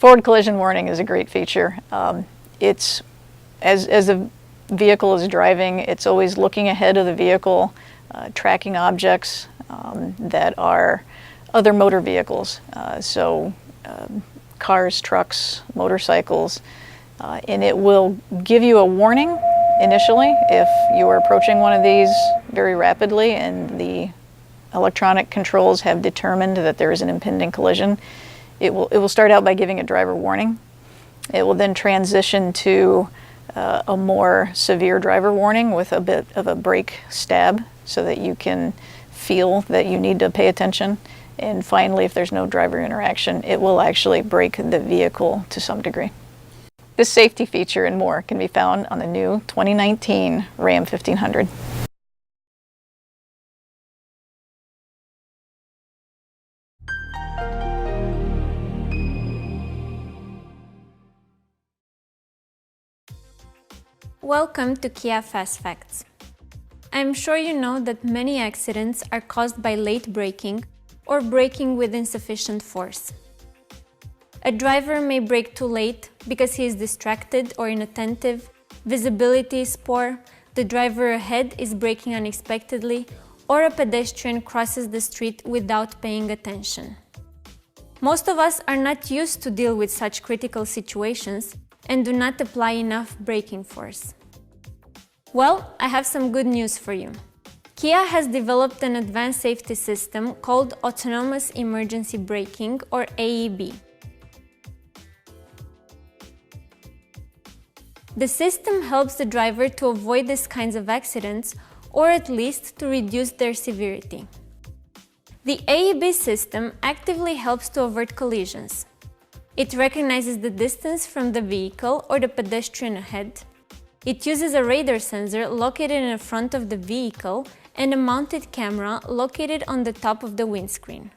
Forward collision warning is a great feature. It's as the vehicle is driving, it's always looking ahead of the vehicle, tracking objects that are other motor vehicles. Cars, trucks, motorcycles, and it will give you a warning initially if you are approaching one of these very rapidly and the electronic controls have determined that there is an impending collision. It will start out by giving a driver warning. It will then transition to a more severe driver warning with a bit of a brake stab so that you can feel that you need to pay attention. And finally, if there's no driver interaction, it will actually brake the vehicle to some degree. This safety feature and more can be found on the new 2019 Ram 1500. Welcome to Kia Fast Facts. I'm sure you know that many accidents are caused by late braking or braking with insufficient force. A driver may brake too late because he is distracted or inattentive, visibility is poor, the driver ahead is braking unexpectedly, or a pedestrian crosses the street without paying attention. Most of us are not used to deal with such critical situations and do not apply enough braking force. Well, I have some good news for you. Kia has developed an advanced safety system called Autonomous Emergency Braking, or AEB. The system helps the driver to avoid these kinds of accidents, or at least to reduce their severity. The AEB system actively helps to avert collisions. It recognizes the distance from the vehicle or the pedestrian ahead. It uses a radar sensor located in the front of the vehicle and a mounted camera located on the top of the windscreen.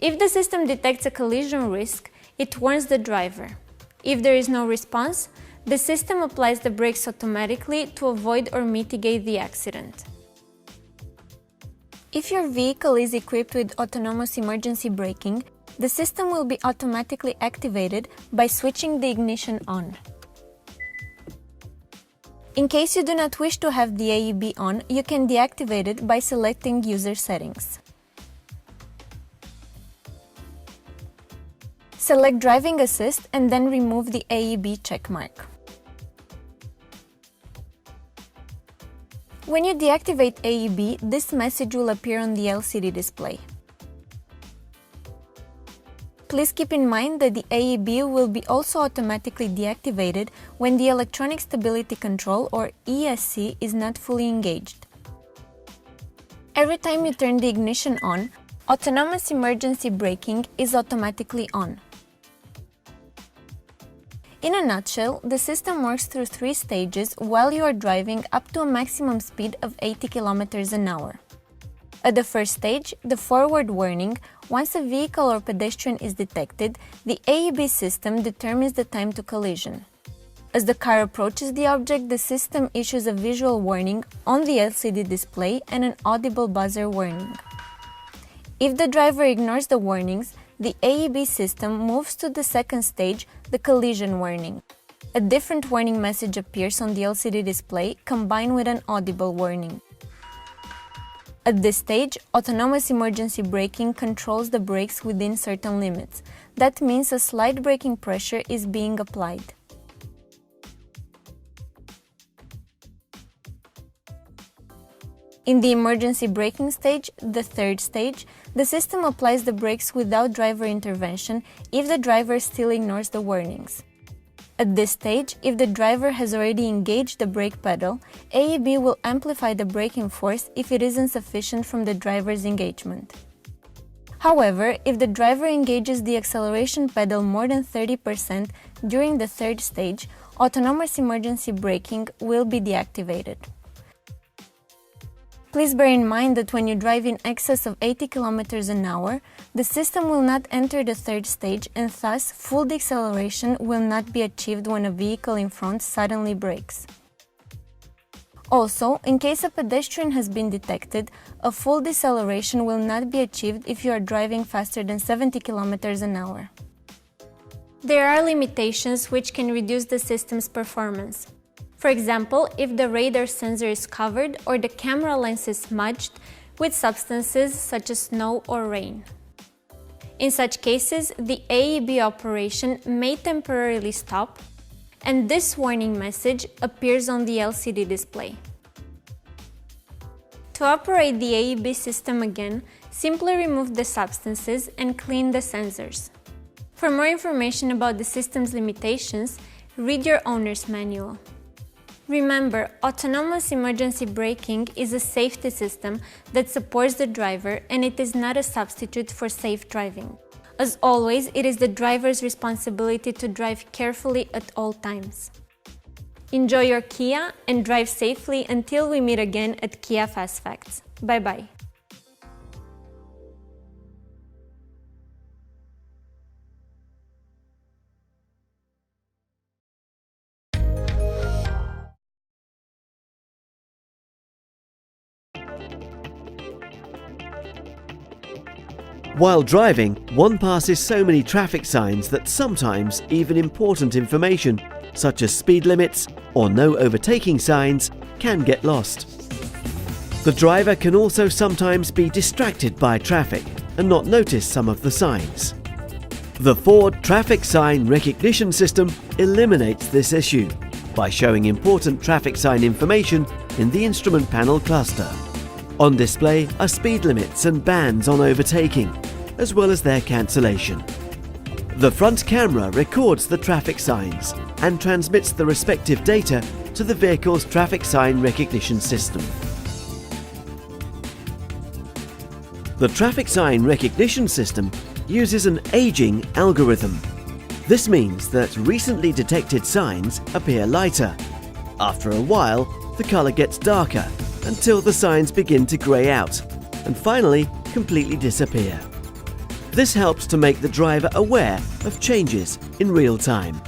If the system detects a collision risk, it warns the driver. If there is no response, the system applies the brakes automatically to avoid or mitigate the accident. If your vehicle is equipped with autonomous emergency braking, the system will be automatically activated by switching the ignition on. In case you do not wish to have the AEB on, you can deactivate it by selecting User Settings. Select Driving Assist and then remove the AEB checkmark. When you deactivate AEB, this message will appear on the LCD display. Please keep in mind that the AEB will be also automatically deactivated when the Electronic Stability Control, or ESC, is not fully engaged. Every time you turn the ignition on, autonomous emergency braking is automatically on. In a nutshell, the system works through 3 stages while you are driving up to a maximum speed of 80 km an hour. At the first stage, the forward warning, once a vehicle or pedestrian is detected, the AEB system determines the time to collision. As the car approaches the object, the system issues a visual warning on the LCD display and an audible buzzer warning. If the driver ignores the warnings, the AEB system moves to the second stage, the collision warning. A different warning message appears on the LCD display, combined with an audible warning. At this stage, autonomous emergency braking controls the brakes within certain limits. That means a slight braking pressure is being applied. In the emergency braking stage, the third stage, the system applies the brakes without driver intervention if the driver still ignores the warnings. At this stage, if the driver has already engaged the brake pedal, AEB will amplify the braking force if it isn't sufficient from the driver's engagement. However, if the driver engages the acceleration pedal more than 30% during the third stage, autonomous emergency braking will be deactivated. Please bear in mind that when you drive in excess of 80 km an hour, the system will not enter the third stage and thus full deceleration will not be achieved when a vehicle in front suddenly brakes. Also, in case a pedestrian has been detected, a full deceleration will not be achieved if you are driving faster than 70 km an hour. There are limitations which can reduce the system's performance. For example, if the radar sensor is covered or the camera lens is smudged with substances such as snow or rain. In such cases, the AEB operation may temporarily stop, and this warning message appears on the LCD display. To operate the AEB system again, simply remove the substances and clean the sensors. For more information about the system's limitations, read your owner's manual. Remember, autonomous emergency braking is a safety system that supports the driver, and it is not a substitute for safe driving. As always, it is the driver's responsibility to drive carefully at all times. Enjoy your Kia and drive safely until we meet again at Kia Fast Facts. Bye-bye. While driving, one passes so many traffic signs that sometimes even important information, such as speed limits or no overtaking signs, can get lost. The driver can also sometimes be distracted by traffic and not notice some of the signs. The Ford Traffic Sign Recognition System eliminates this issue by showing important traffic sign information in the instrument panel cluster. On display are speed limits and bans on overtaking, as well as their cancellation. The front camera records the traffic signs and transmits the respective data to the vehicle's traffic sign recognition system. The traffic sign recognition system uses an aging algorithm. This means that recently detected signs appear lighter. After a while, the color gets darker until the signs begin to grey out and finally completely disappear. This helps to make the driver aware of changes in real time.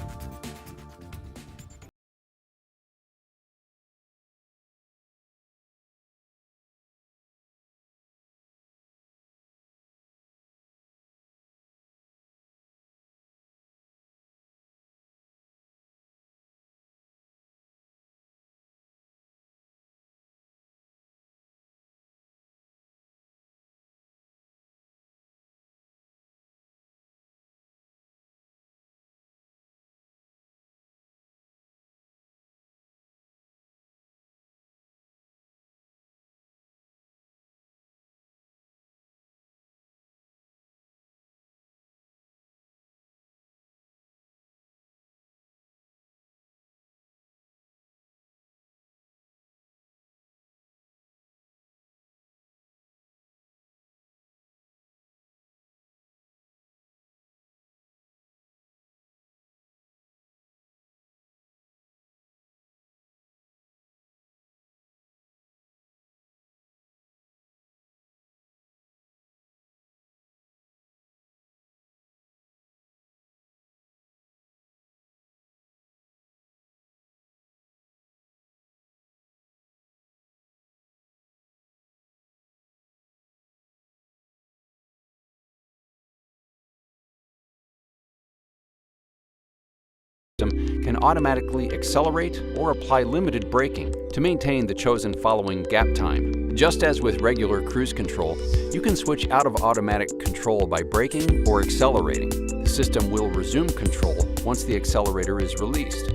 Can automatically accelerate or apply limited braking to maintain the chosen following gap time. Just as with regular cruise control, you can switch out of automatic control by braking or accelerating. The system will resume control once the accelerator is released.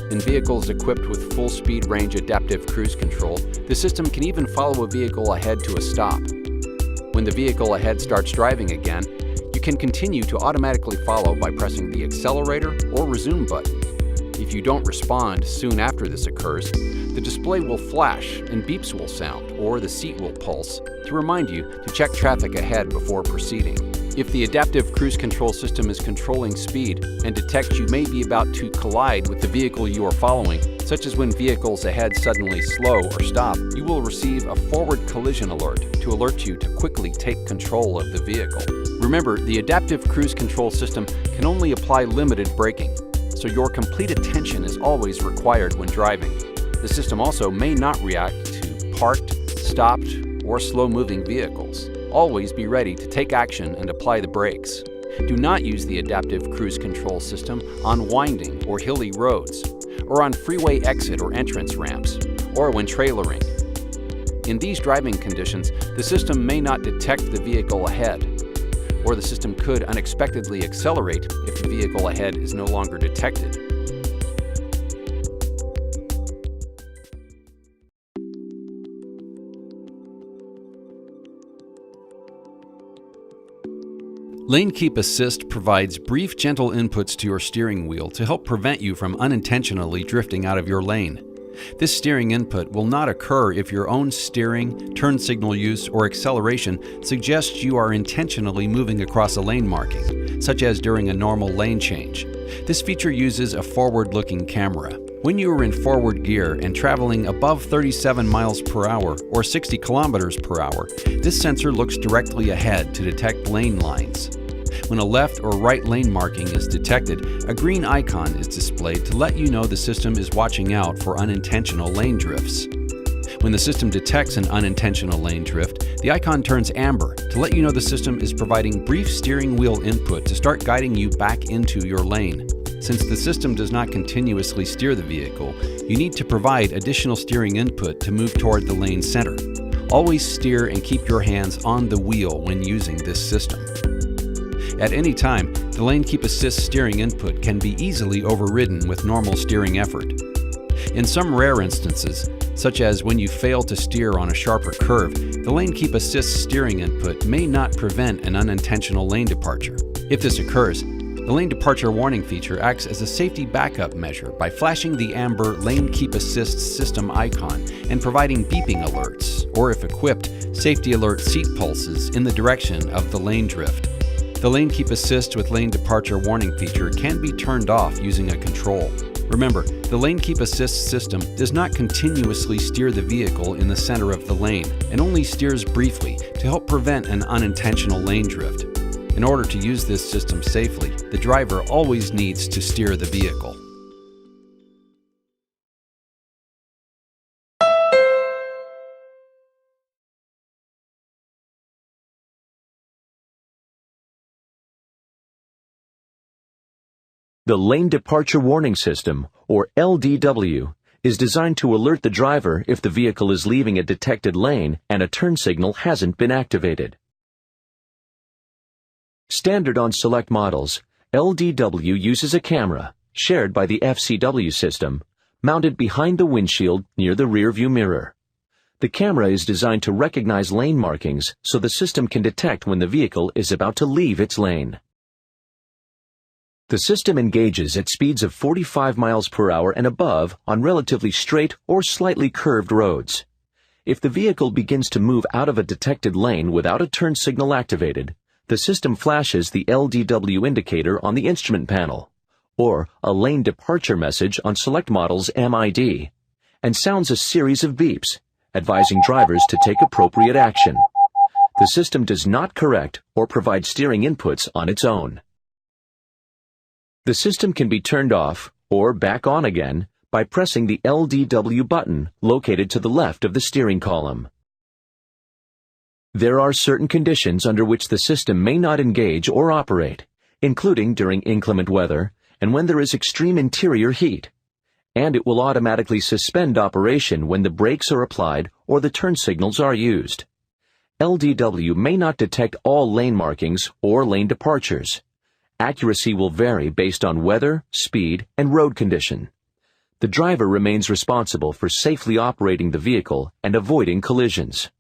In vehicles equipped with full speed range adaptive cruise control, the system can even follow a vehicle ahead to a stop. When the vehicle ahead starts driving again, you can continue to automatically follow by pressing the accelerator or resume button. If you don't respond soon after this occurs, the display will flash and beeps will sound, or the seat will pulse to remind you to check traffic ahead before proceeding. If the adaptive cruise control system is controlling speed and detects you may be about to collide with the vehicle you are following, such as when vehicles ahead suddenly slow or stop, you will receive a forward collision alert to alert you to quickly take control of the vehicle. Remember, the adaptive cruise control system can only apply limited braking, so your complete attention is always required when driving. The system also may not react to parked, stopped, or slow-moving vehicles. Always be ready to take action and apply the brakes. Do not use the adaptive cruise control system on winding or hilly roads, or on freeway exit or entrance ramps, or when trailering. In these driving conditions, the system may not detect the vehicle ahead, or the system could unexpectedly accelerate if the vehicle ahead is no longer detected. Lane Keep Assist provides brief, gentle inputs to your steering wheel to help prevent you from unintentionally drifting out of your lane. This steering input will not occur if your own steering, turn signal use, or acceleration suggests you are intentionally moving across a lane marking, such as during a normal lane change. This feature uses a forward-looking camera. When you are in forward gear and traveling above 37 miles per hour or 60 kilometers per hour, this sensor looks directly ahead to detect lane lines. When a left or right lane marking is detected, a green icon is displayed to let you know the system is watching out for unintentional lane drifts. When the system detects an unintentional lane drift, the icon turns amber to let you know the system is providing brief steering wheel input to start guiding you back into your lane. Since the system does not continuously steer the vehicle, you need to provide additional steering input to move toward the lane center. Always steer and keep your hands on the wheel when using this system. At any time, the Lane Keep Assist steering input can be easily overridden with normal steering effort. In some rare instances, such as when you fail to steer on a sharper curve, the Lane Keep Assist steering input may not prevent an unintentional lane departure. If this occurs, the lane departure warning feature acts as a safety backup measure by flashing the amber Lane Keep Assist system icon and providing beeping alerts, or if equipped, safety alert seat pulses in the direction of the lane drift. The Lane Keep Assist with lane departure warning feature can be turned off using a control. Remember, the Lane Keep Assist system does not continuously steer the vehicle in the center of the lane and only steers briefly to help prevent an unintentional lane drift. In order to use this system safely, the driver always needs to steer the vehicle. The Lane Departure Warning System, or LDW, is designed to alert the driver if the vehicle is leaving a detected lane and a turn signal hasn't been activated. Standard on select models, LDW uses a camera, shared by the FCW system, mounted behind the windshield near the rearview mirror. The camera is designed to recognize lane markings so the system can detect when the vehicle is about to leave its lane. The system engages at speeds of 45 miles per hour and above on relatively straight or slightly curved roads. If the vehicle begins to move out of a detected lane without a turn signal activated, the system flashes the LDW indicator on the instrument panel, or a lane departure message on select models MID, and sounds a series of beeps, advising drivers to take appropriate action. The system does not correct or provide steering inputs on its own. The system can be turned off or back on again by pressing the LDW button located to the left of the steering column. There are certain conditions under which the system may not engage or operate, including during inclement weather and when there is extreme interior heat, and it will automatically suspend operation when the brakes are applied or the turn signals are used. LDW may not detect all lane markings or lane departures. Accuracy will vary based on weather, speed, and road condition. The driver remains responsible for safely operating the vehicle and avoiding collisions.